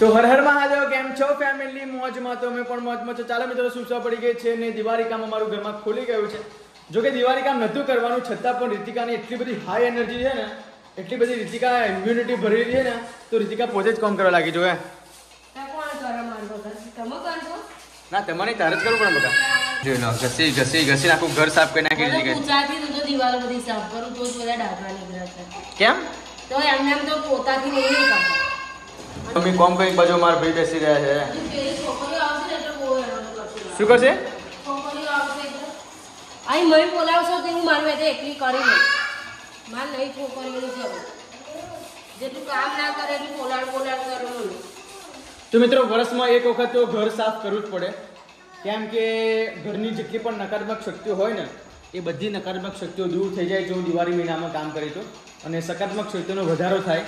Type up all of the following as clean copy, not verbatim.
તો હર હર મહાદેવ, કેમ છો ફેમિલી? મોજમાં તો અમે પણ મોજમાં છો. ચાલો મિત્રો, સુસા પડી ગઈ છે ને દિવાળી કામ અમારું ઘરમાં ખુલી ગયું છે. જો કે દિવાળી કામ નહોતું કરવાનું, છતાં પણ રીતિકાની એટલી બધી હાઈ એનર્જી છે ને, એટલી બધી રીતિકા ઇમ્યુનિટી ભરેલી છે ને, તો રીતિકા પોતે જ કામ કરવા લાગી. જો ના, તમારે તારે જ કરવું પડે બધા. જોઈ લો, ઘસી ઘસી ઘસી આખું ઘર સાફ કરી નાખી દીધી. દિવાલો બધી સાફ કરું તો બધા ડાઘા નીકળ્યા છે. કેમ? તો એમને એમ તો પોતાથી નહીં કરતા. મમ્મી કોમ કઈ બાજુ મારા ભાઈ બેસી રહ્યા છે. શું કરશે? અહીં મય બોલાવશો તો હું મારું એટલે એકલી કરી લઉં. મારે નહીં છોકરીઓની જરૂર. જેટલું કામ ના કરે એટલું બોલાડ કરવાનું. તો મિત્રો, વર્ષમાં એક વખત તો ઘર સાફ કરવું જ પડે. કેમ કે ઘરની જેટલી પણ નકારાત્મક શક્તિઓ હોય ને, એ બધી નકારાત્મક શક્તિઓ દૂર થઈ જાય જો દિવાળી મહિનામાં કામ કરી તો, અને સકારાત્મક શક્તિઓનો વધારો થાય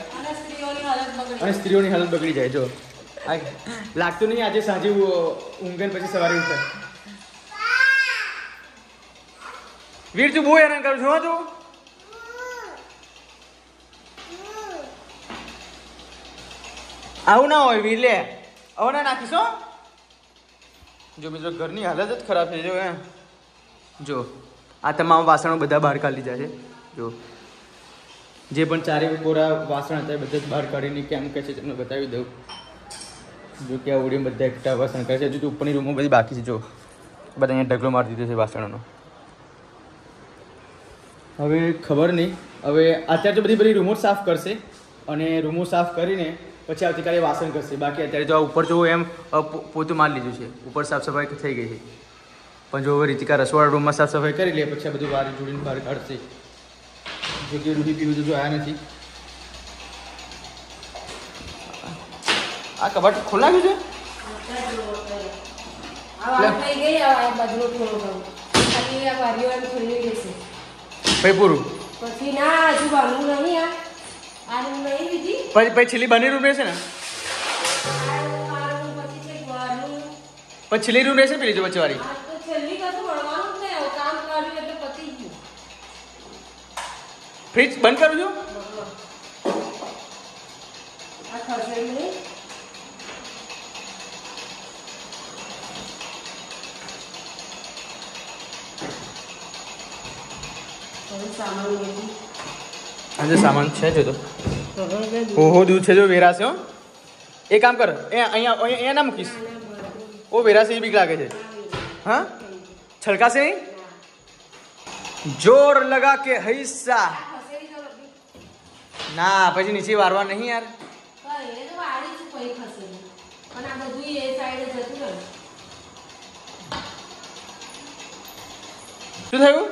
અને સ્ત્રીઓની હાલત બગડી જાય. જો લાગતું નહીં આજે સાંજે ઊંઘન પછી સવારે ઉઠે. વીર, તું બહુ હેરાન કરું છું. તું આવું ના હોય વીર, લે આવું ના નાખીશો. જો મિત્રો, ઘરની હાલત જ ખરાબ છે. જો જો આ તમામ વાસણો બધા બહાર કાઢી લીધા છે. જો જે પણ ચારે કોરા વાસણ હતા એ બધા જ બહાર કાઢીને કેમ કહે છે તમને બતાવી દઉં. જો કે આ ઓડીમાં બધા એકટા વાસણ કરે છે. હજુ ઉપરની રૂમો બધી બાકી છે. જો બધા અહીંયા ઢગલો મારી દીધો છે વાસણોનો. હવે ખબર નહીં, હવે અત્યારે તો બધી રૂમો સાફ કરશે અને રૂમો સાફ કરીને પછી આવતીકાલે વાસણ કરશે. બાકી અત્યારે જો ઉપર જો એમ પોતું મારી લીધું છે, ઉપર સાફ સફાઈ થઈ ગઈ છે. પણ જો હવે રીતિકા રસોડા રૂમમાં સાફ સફાઈ કરી લે પછી આ બધું બહાર જોડીને બહાર કાઢશે. જો કે રૂહી પીવું તો આવ્યા નથી. આ કબાટ ખોલાવ્યું છે. ભાઈ પૂરું પછી ના હજુ બનવું નહીં. આ રૂમ નહીં દીધી, પછી છેલ્લી બની રૂમ રહેશે ને, પછી છેલ્લી રૂમ રહેશે પેલી જો વચ્ચે વાળી. છેલ્લી કશું ભણવાનું જ નહીં. કામ કર્યું એટલે પતી ગયું. ફ્રીજ બંધ કરું છું. આ ખસે નહીં. આજે સામાન છે જો તો ઓહો દૂધ છે જો વેરાશે. હો એ કામ કર, અહીંયા ના મૂકીશ. ઓ વેરાશે એ બીક લાગે છે. હા છલકાશે નહીં. જોર લગા કે હૈસા ના, પછી નીચે વારવા નહીં યાર. શું થયું?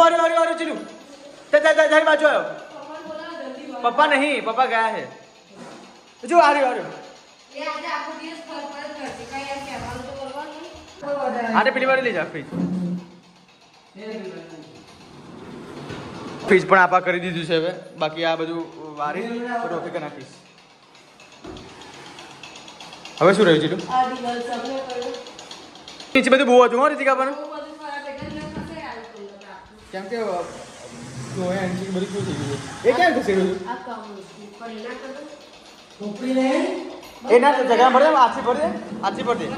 અરે અરે અરે ચીલું તારી બાજુ આવ્યો. પપ્પા નહીં, પપ્પા ગયા છે. જો આર્યો આરે પેલી વાર લઈ જા. ફ્રીજ પણ આપા કરી દીધું છે. હવે બાકી આ બધું વારી રોટી કરી નાખીશ. હવે શું રહ્યું ચીલું? નીચે બધું બહુ હતું. હો રીતિકા પણ કેમ કે બધું શું થઈ ગયું? એ ક્યાં ઘસેડ્યું? એ ના જગ્યા ભરે આથી ભરી દે, આથી ભરી દે.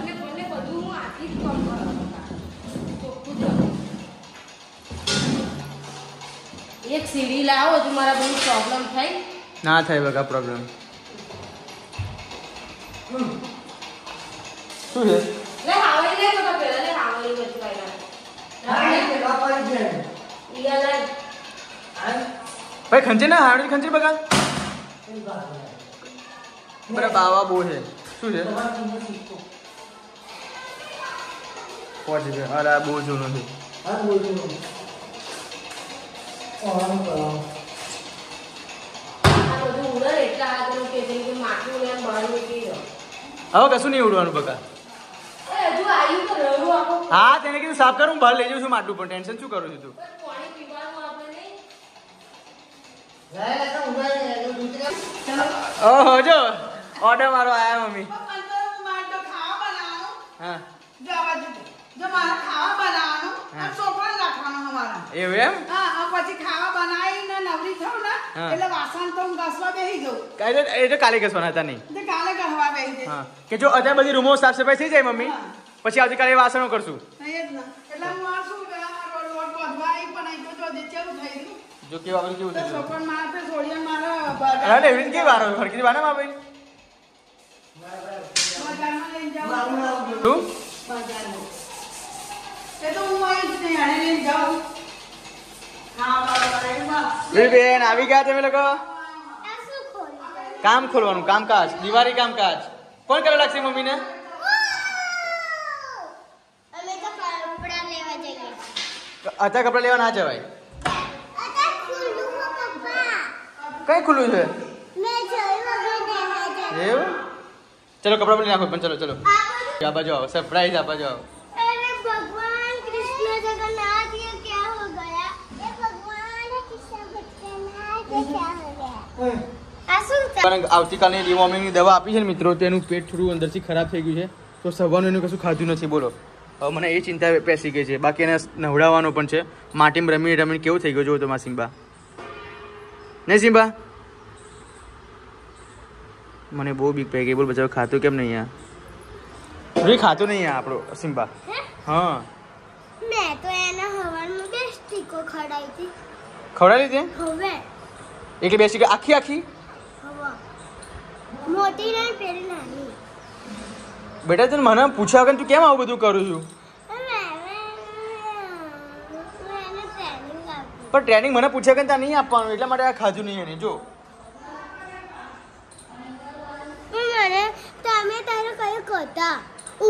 એક સીડી લાવો તો મારા બહુ પ્રોબ્લેમ થાય. ના થાય બગા પ્રોબ્લેમ. શું છે? લે હાવળી લે તો પેલા લે હાવળી વચ્ચે પાઈલા. ભાઈ ખંચે ના હાવડી ખંચે બગા. બરા બાવા બહુ છે. શું છે? પહોંચી ગયો. અરે બહુ જૂનું છે. હવે કશું નહીં ઉડવાનું બકા. હા તેને કીધું સાફ કરું, બહાર લઈ જાઉં છું માટલું. પણ ટેન્શન શું કરું છું તું? ઓહો જો ઓર્ડર મારો આયા મમ્મી. હા એવું એમ? પછી ખાવા બનાવીને નવરી થઉં ને એટલે વાસણ તો હું ઘસવા બેસી જઉં. એ તો કાલે ઘસવાના હતા નહીં. કાલે ઘસવા બેસી આવી જાય. હા કે જો અત્યારે બધી રૂમો સાફ સફાઈ થઈ જાય મમ્મી પછી આવતીકાલે વાસણો કરશું. એ જ ને. એટલે હું આ શું કે આ લોટ બાંધવા આવી પણ અહીં તો જો કેવું થઈ ગયું. જો કેવું આપણે કેવું તો થયું. છોકરાને મારે છોડીને મારે અરે એવી કેવી વારો હરકી વાના માં ભાઈ બજારમાં લઈને જાઉં. તું બજારમાં. એ તો હું અહીં જ નહીં આને લઈને જાઉં. હા બરાબર. બેન આવી ગયા તમે લોકો. કામ ખોલવાનું કામકાજ દિવાળી કામકાજ કોણ કરવા લાગશે મમ્મીને. અમે તો કપડા લેવા જઈએ. અત્યારે કપડા લેવા ના જવાય. અતા ખુલ્લું હો પપ્પા. કઈ ખુલ્લું છે મેં જોયું અગર દેખા જાય. એવું. ચલો કપડા બદલી નાખો પણ ચલો ચલો આ બાજુ આવો સરપ્રાઈઝ આ બાજુ આવો. अरे भगवान कृष्ण जगन्नाथ ये क्या हो गया? ये भगवान कृष्ण जगन्नाथ ये क्या हो गया? आसुर પણ આવતીકાલની ડિવોર્મિંગની દવા આપી છે ને મિત્રો તેનું પેટ થોડું અંદરથી ખરાબ થઈ ગયું છે તો સવારનું એનું કશું ખાધું નથી બોલો. હવે મને એ ચિંતા પેસી ગઈ છે બાકી એને નવડાવવાનો પણ છે. માટીમાં રમીને રમીને કેવું થઈ ગયું જો તમારા સિમ્બા નહીં સિમ્બા. મને બહુ બીક પડી ગઈ બોલ બચાવ ખાતું કેમ નહીં યાર ખાતું નહીં આપણો સિમ્બા. હા मैं तो एना हवन में बेस्ट टीको खड़ाई थी ખવડાવી દે हवे એટલે બેસી ગઈ આખી આખી. हवा मोटी नहीं पेरी नानी બેટા તને મને પૂછ્યા વગર તું કેમ આવું બધું કરું છું. मैंने ट्रेनिंग आपकी પણ ટ્રેનિંગ મને પૂછ્યા વગર ત્યાં નહીં આપવાનું એટલા માટે આ ખાધું નહીં એને જો. मैंने તમે તારે કયો કતા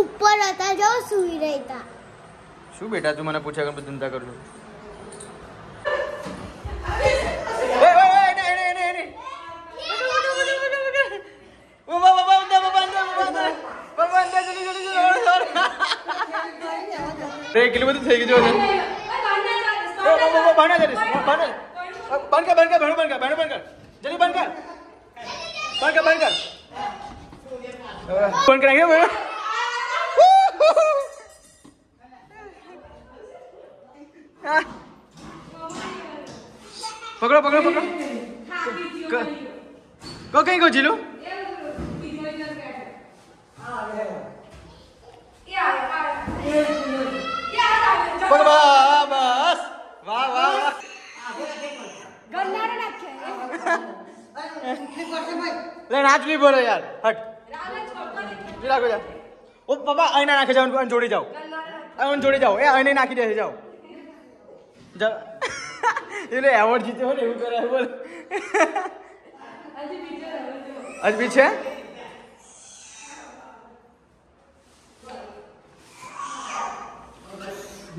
ઉપર હતા જો સુઈ રહેતા શું બેટા તું મને પૂછ્યા વગર બધું ધંધા કરું છું. કેટલું બધું થઈ ગયું પકડો પકડો પકડો કઈ ગયો જીલું. બસ વાહ વાહ લે નાચ નહીં બોલો યાર હટ રાખો જા. ઓ પપ્પા અહીં ના નાખી જાઓ જોડી જાઓ જોડી જાઓ એ અહીં નાખી દે જાઓ એટલે એવોર્ડ જીત્યો હોય ને એવું કરે બોલ. હજી બી છે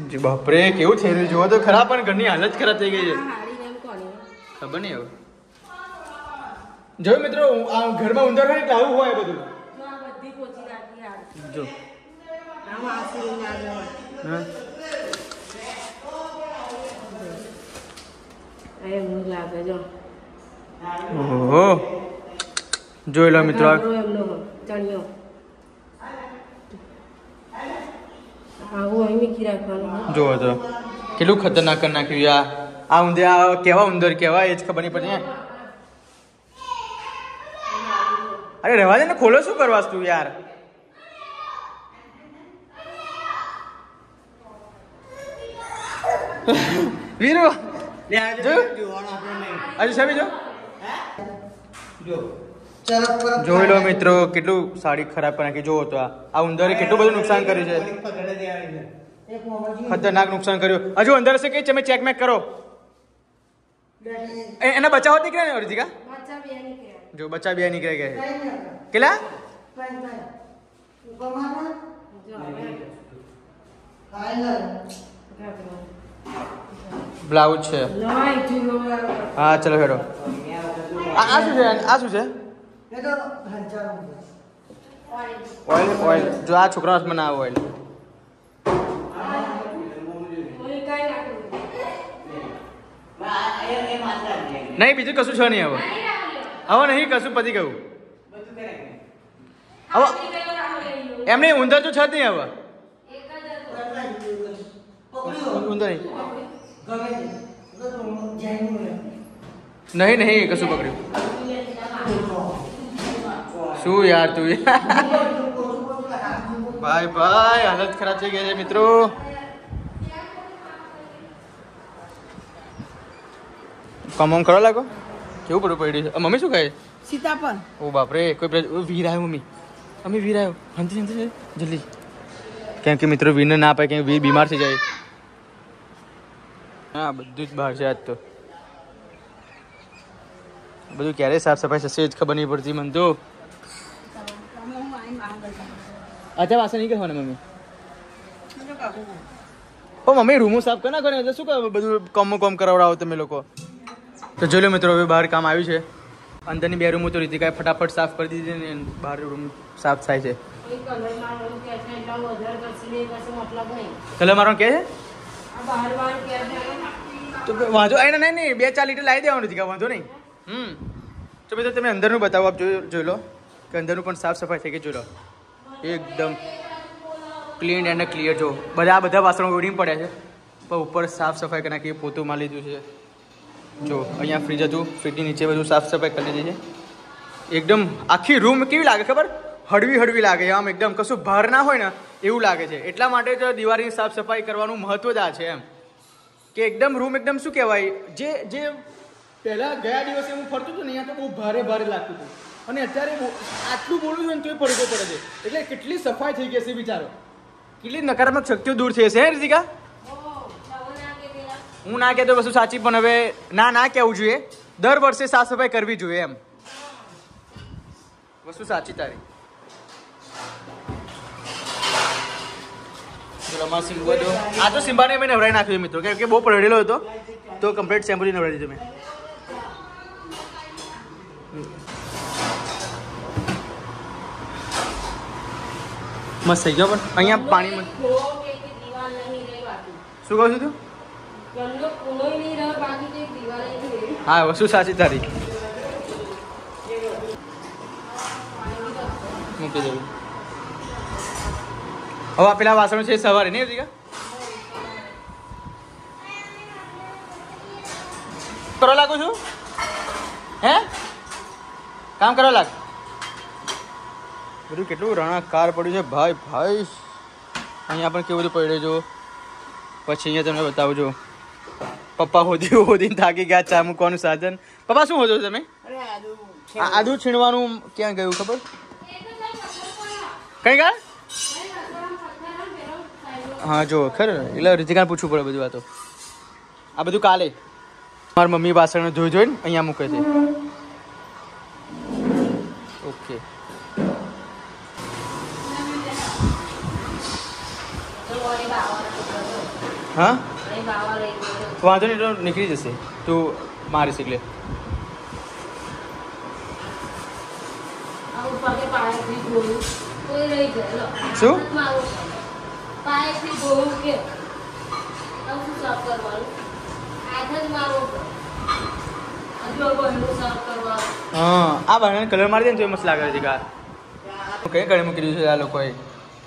જી બાપરે કેવું થઈ રહ્યું જોવો તો ખરા પણ ઘરની હાલત ખરાબ થઈ ગઈ છે ખબર નહીં હવે. જોયું મિત્રો આ ઘરમાં ઉંદર હોય ને આવું હોય બધું જો હા ઓહો જોઈ લો મિત્રો જો તો કેટલું ખતરનાક કરી નાખ્યું આ ઉંદર આ કેવા ઉંદર કેવા એ જ ખબર નહીં પડે. અરે રહેવા દે ને ખોલો શું કરવાસ તું યાર. વીરુ હજુ છે બીજો જોઈ લો મિત્રો કેટલું સાડી ખરાબ કરી નાખી. જોવો તો આ ઉંદરે કેટલું બધું નુકસાન કર્યું છે ખતરનાક નુકસાન કર્યું. હજુ અંદર હશે કે તમે ચેક મેક કરો એના બચાવ નીકળ્યા ને અર્જિકા જો બચ્ચા બે નીકળે ગયા કેટલા બ્લાઉઝ છે હા ચલો હેડો. આ શું છે આ શું છે ઓઇલ ઓઇલ જો આ છોકરા હાથમાં ના આવે ઓઇલ. નહીં બીજું કશું છે નહીં હવે હવે નહીં કશું પતી ગયું હવે એમ નહીં ઉંદર તો છે જ નહીં હવે ઉંદર નહીં નહીં કશું પકડ્યું શું યાર તું ભાઈ ભાઈ હાલત ખરાબ થઈ ગઈ છે મિત્રો. કમોમ કરો લાગો કેવું પડું પડ્યું છે. મમ્મી શું કહે? સીતાફળ. ઓ બાપરે કોઈ વીર આવ્યો મમ્મી. અમે વીર આવ્યો હંતી હંતી જલ્દી. કેમ કે મિત્રો વીરને ના પાય કેમ વીર બીમાર થઈ જાય. હા બધું જ બહાર છે આજ તો. બધું ક્યારે સાફ સફાઈ થશે જ ખબર નહીં પડતી મને તો. અચ્છા વાસણ નહીં કરવાના મમ્મી. ઓ મમ્મી રૂમો સાફ કર નાખો ને એટલે શું કહો બધું કોમ કરાવડાવો તમે લોકો. તો જોઈ લો મિત્રો હવે બહાર કામ આવ્યું છે. અંદરની બે રૂમો તો રીતિકાએ ફટાફટ સાફ કરી દીધી ને બહાર રૂમ સાફ થાય છે. કલર મારવાનું કે છે તો વાંધો એને નહીં 2-4 લીટર લાવી દેવાનું રીતિકા વાંધો નહીં. તો મિત્રો તમે અંદરનું બતાવો આપ જોઈ લો કે અંદરનું પણ સાફ સફાઈ થઈ ગઈ. જોઈ લો એકદમ ક્લીન એન્ડ ક્લિયર. જો બધા વાસણો ઉડીને પડ્યા છે પણ ઉપર સાફ સફાઈ કરી નાખી પોતું માં લીધું છે. જો અહીંયા ફ્રીજ હતું ફ્રીજની નીચે બધું સાફ સફાઈ કરી દીધી છે. એકદમ આખી રૂમ કેવી લાગે ખબર? હળવી લાગે આમ એકદમ કશું ભાર ના હોય ને એવું લાગે છે. એટલા માટે જ દિવાળીની સાફ સફાઈ કરવાનું મહત્વ જ આ છે એમ કે એકદમ રૂમ એકદમ શું કહેવાય જે પહેલા ગયા દિવસે હું ફરતું હતું ને અહીંયા તો બહુ ભારે લાગતું હતું અને અત્યારે આટલું બોલું છું ને તોય પડઘો પડે છે. એટલે કેટલી સફાઈ થઈ ગઈ છે વિચારો. કેટલી નકારાત્મક શક્તિઓ દૂર થઈ હશે હે રીતિકા? હું ના કહેતો વસ્તુ સાચી પણ હવે ના કહેવું જોઈએ. દર વર્ષે સાફ સફાઈ કરવી જોઈએ એમ વસ્તુ સાચી તારી. આ તો સિમ્બાને મેં નવરાઈ નાખ્યો મિત્રો કેમ કે બહુ પડેલો હતો તો કમ્પ્લીટ શેમ્પૂથી નવરાઈ દીધું મેં. મસ્ત થઈ ગયો પણ અહીંયા પાણીમાં શું કહું છું તું? હા વસ્તુ સાચી તારી. મૂકી દેવું. હવે આ પેલા વાસણો છે સવારે નહીં હતી કરવા લાગુ છું હે કામ કરવા લાગ. બધું કેટલું રણાકાર પડ્યું છે ભાઈ. અહીંયા પણ કેવું બધું પડ્યું જો. પછી અહીંયા તમને બતાવું જો પપ્પા હોદીને થાકી ગયા. ચા મૂકવાનું સાધન. પપ્પા શું હોદો તમે? આદુ છીણવાનું ક્યાં ગયું ખબર? કઈ ગયા? હા જો ખરું એટલે રીતિકાને પૂછવું પડે બધું. આ બધું કાલે મારી મમ્મી વાસણ જોઈને અહીંયા મૂકે છે. ઓકે હા વાંધો નહીં તો નીકળી જશે તું મારીશ એટલે. શું હા આ બાને કલર મારી દે ને તો મસ્ત લાગે છે. કાર કઈ કડે મૂકી દીધું છે આ લોકોએ.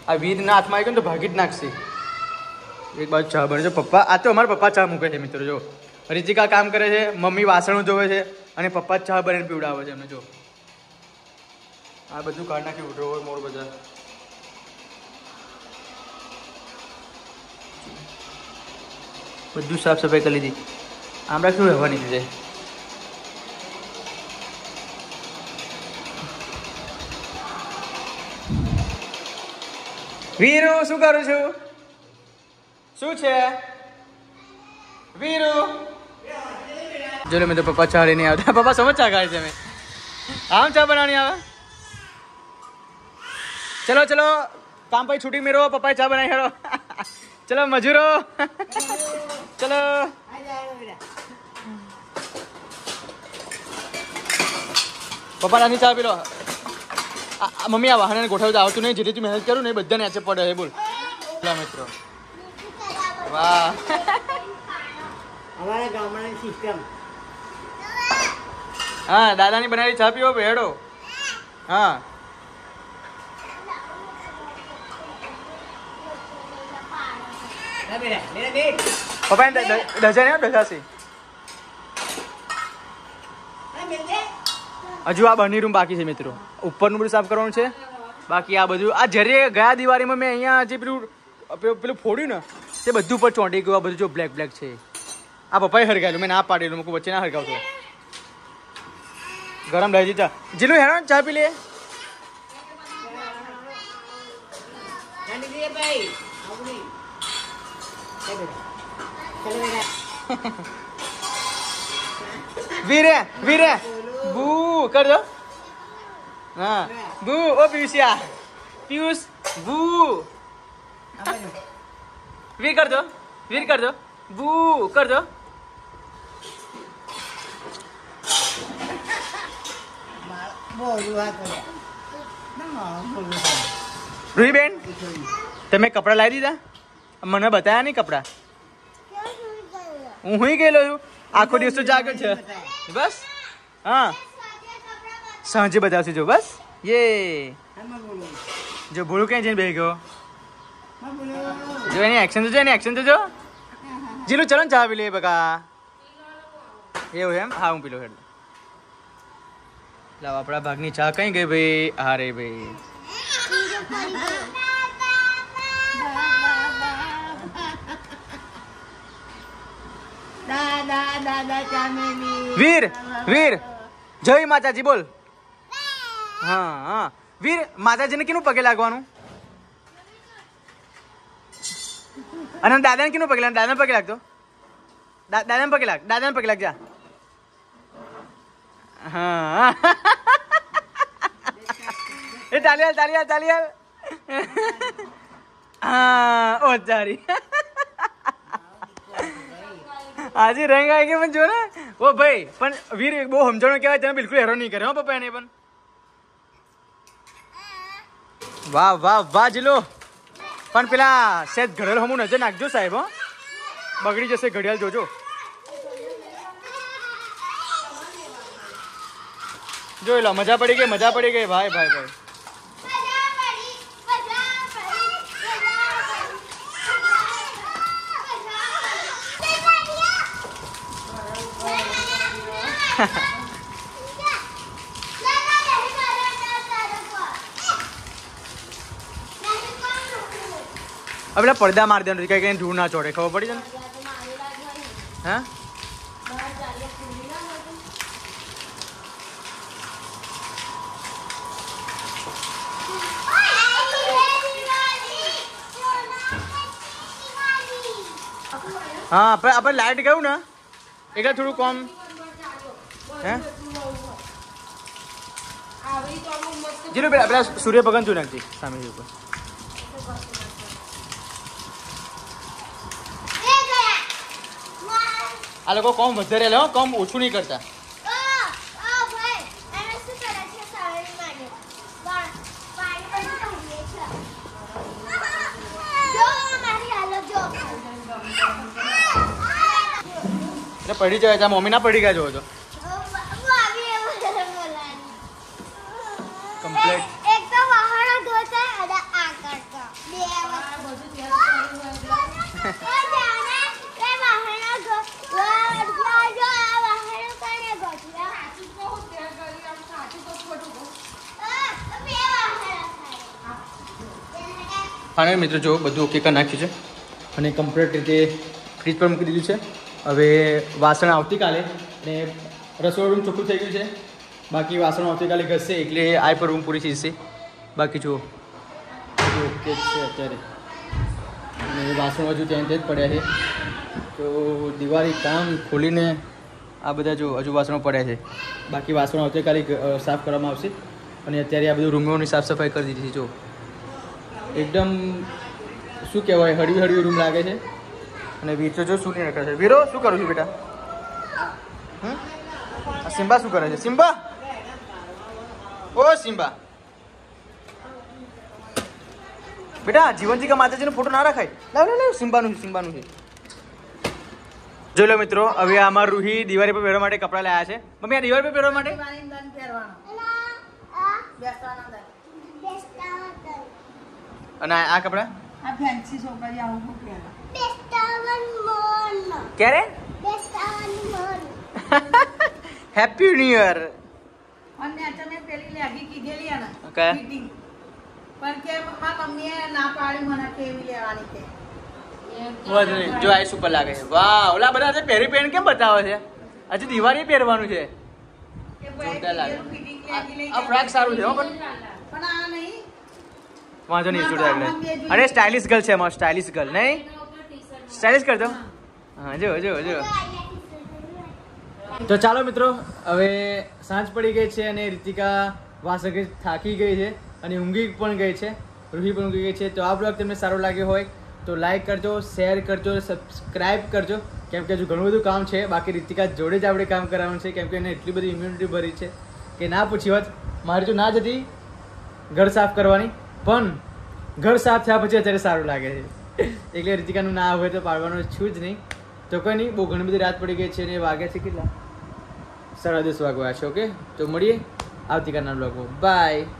આ વીરના હાથમાં આવી ગયો ને તો ભાગી જ નાખશે. એક બાજુ ચા બને છે. પપ્પા આ તો અમારા પપ્પા ચા મૂકે છે મિત્રો. જો રીતિકા કામ કરે છે, મમ્મી વાસણો ધોવે છે અને પપ્પા ચા બનાવીને પીવડાવે છે એમને. જો આ બધું કાઢ નાખ્યું ડ્રોવર મોર બધા. બધું સાફ સફાઈ કરી લીધી. આમળા કેવું રહેવાની છે. વીરુ શું કરું છું? શું છે વીરુ? જો મેં તો પપ્પા ચા લઈને આવતા. પપ્પા સમજ ચા ખાય છે. મેં આમ ચા બનાવવાની આવે. ચલો કામ પછી છૂટી મેરો પપ્પાએ ચા બનાવી હેરો. ચલો મજૂરો ચલો. પપ્પા નાની ચા પી લો. મમ્મી આ વાહન ગોઠવતા આવતું નહીં. જેટલી મહેનત કરું ને એ બધા નેચે પડે છે. બોલ મિત્રો. વાહ અમારા ગામડાની સિસ્ટમ. હા દાદાની બનાવેલી ચા પીવો હેડો. હા પપ્પા ડજા ને ડજાસી હજુ આ બની રૂમ બાકી છે મિત્રો. ઉપરનું બધું સાફ કરવાનું છે. બાકી આ બધું આ જ્યારે ગયા દિવાળીમાં મેં અહીંયા જે પેલું ફોડ્યું ને તે બધું ઉપર ચોંટી ગયું. આ બધું જો બ્લેક બ્લેક છે. આ પપ્પાએ હરગાયેલું, મેં ના પાડેલું, મૂકું વચ્ચે ના હરગાવતો. ગરમ લઈ જતા જેટલું હેરાન ચા પી લે. વીરે વીરે બૂ કરજો. હા બૂ. ઓ પિયુષિયા પિયુષ બૂ. વીર કરજો વીર કરજો બૂ કરજો. રૂહીબેન તમે કપડાં લાવી દીધા? મને બતાવ્યા નહીં કપડાં. હું હુઈ ગયેલો છું. આખો દિવસ તો જાગ્યો છે બસ. હા સાંજે બતાવશું જો બસ. યે જો ભૂલું ક્યાં જઈને બેસી ગયો. જો એની એક્શન તો જો, એની એક્શન તો જો. જીલું ચલો ને ચા પી લે બકા. એવું એમ? હા હું પીલો હેડ. લાવ આપણા ભાગની ચા કઈ ગઈ ભાઈ? હા રે ભાઈ. વીર વીર જય માતાજી બોલ. હા હા વીર માતાજીને કેનું પગે લાગવાનું? અને દાદાને કેનું પગે લાગ? દાદાને પગે લાગતો. દાદાને પગે લાગ. દાદાને પગે લાગ જા. હા એ તાલી તાલી તાલી. હા ઓ તારી આજે રંગ આવી ગયા. પણ જો ને ઓ ભાઈ પણ વીર બહુ સમજણો કહેવાય. તમે બિલકુલ હેરો નહીં કરે હો પપ્પા એને. પણ વાહ વાહ વાહ જીલો. પણ પેલા સેજ ઘડિયાળ હમું નજર નાખજો સાહેબ. હો બગડી જશે ઘડિયાળ જોજો. જોઈ લો મજા પડી ગઈ, મજા પડી ગઈ ભાઈ ભાઈ ભાઈ. હવે પડદા મારી દેવાનું કઈ કઈ ધૂળ ના ચોડે. ખબર પડી છે ને? હા હા આપણે લાઈટ ગયું ને એટલે થોડું કોમ. હે જીલું પેલા સૂર્ય ભગવાન તું નાખજી સામે ઉપર. આ લોકો કોમ વધારે લે હો, કોમ ઓછું નહીં કરતા. પડી જાય ત્યાં મમ્મી ના પડી ગયા જોવો તો કમ્પ્લીટ. એક તો વાહણો ધોતા અને આ કરતો બે હા મિત્રો જો બધું ઓકે કરી નાખ્યું છે અને કમ્પ્લીટ રીતે ફ્રીજ પર મૂકી દીધું છે. હવે વાસણ આવતીકાલે અને રસોડું રૂમ ચોખ્ખું થઈ ગયું છે. બાકી વાસણ આવતીકાલે ઘસશે એટલે આ પર રૂમ પૂરી થઈ જશે. બાકી જો ઓકે છે અત્યારે અને વાસણ હજુ ત્યાં જ પડ્યા છે. તો દિવાળી કામ ખોલીને આ બધા જો હજુ વાસણો પડ્યા છે. બાકી વાસણો આવતીકાલે સાફ કરવામાં આવશે. અને અત્યારે આ બધું રૂમોની સાફ સફાઈ કરી દીધી છે. જો એકદમ શું કહેવાય હળવી હળવી રૂમ લાગે છે. અને વીરો જો શું નહીં રખે છે. વીરો શું કરું છું બેટા? સિમ્બા શું કરે છે? સિમ્બા ઓ સિમ્બા બેટા જીવનજી કા માતાજીનો ફોટો ના રખાય. લાવ લાવ સિમ્બાનું સિમ્બાનું છે. જોઈ લો મિત્રો હવે અમારું રૂહી દિવાળી પર પહેરવા માટે કપડાં લાયા છે. મમ્મી આ દિવાળી પર પહેરવા માટે અને આ કપડાં આ ફેન્સી છોકરી આવું પહેરા. ક્યારે? Happy new year. અને અચાનક પેલી લેગી કીધેલી એને કયા? ફિટિંગ. પણ કે મારા મમ્મીએ ના પાડી મને કે એવી લેવાની કે વાંધો નહીં. જો આ સુપર લાગે છે. વાહ, ઓલા બધા આજે પહેરી પહેરીને કેમ બતાવે છે? હજી દિવાળી પહેરવાનું છે. કે જોરદાર લાગે. ફિટિંગ લેગી લઈ આ ફ્રોક સારું છે હો પણ. પણ આ નહીં. વાંધો નહીં, જોરદાર લાગે. અરે સ્ટાઇલિશ ગર્લ છે એમાં, સ્ટાઇલિશ ગર્લ નહીં? સ્ટાઇલિશ કર દો. હા, જો જો જો. તો ચાલો મિત્રો, હવે સાંજ પડી ગઈ છે અને રીતિકા વાસકે થાકી ગઈ છે અને ઊંઘી પણ ગઈ છે, રૂહી પણ ઊંઘી ગઈ છે. તો આ બ્લોગ તમને સારો લાગ્યો હોય તો લાઈક કરજો, શેર કરજો, સબસ્ક્રાઈબ કરજો, કેમ કે હજુ ઘણું બધું કામ છે. બાકી રીતિકા જોડે જ આપણે કામ કરાવવાનું છે, કેમ કે એને એટલી બધી ઇમ્યુનિટી ભરી છે કે ના પૂછી વાત. મારી તો ના જ હતી ઘર સાફ કરવાની, પણ ઘર સાફ થયા પછી અત્યારે સારું લાગે છે. એટલે રીતિકાનું ના હોય તો પાડવાનું છું જ નહીં. તો કોઈ નહીં, બહુ ઘણી બધી રાત પડી ગઈ છે અને વાગ્યા છે કેટલા? 10:30 વાગવા છે. ઓકે, તો મળીએ આવતીકાલના બ્લોગમાં. બાય.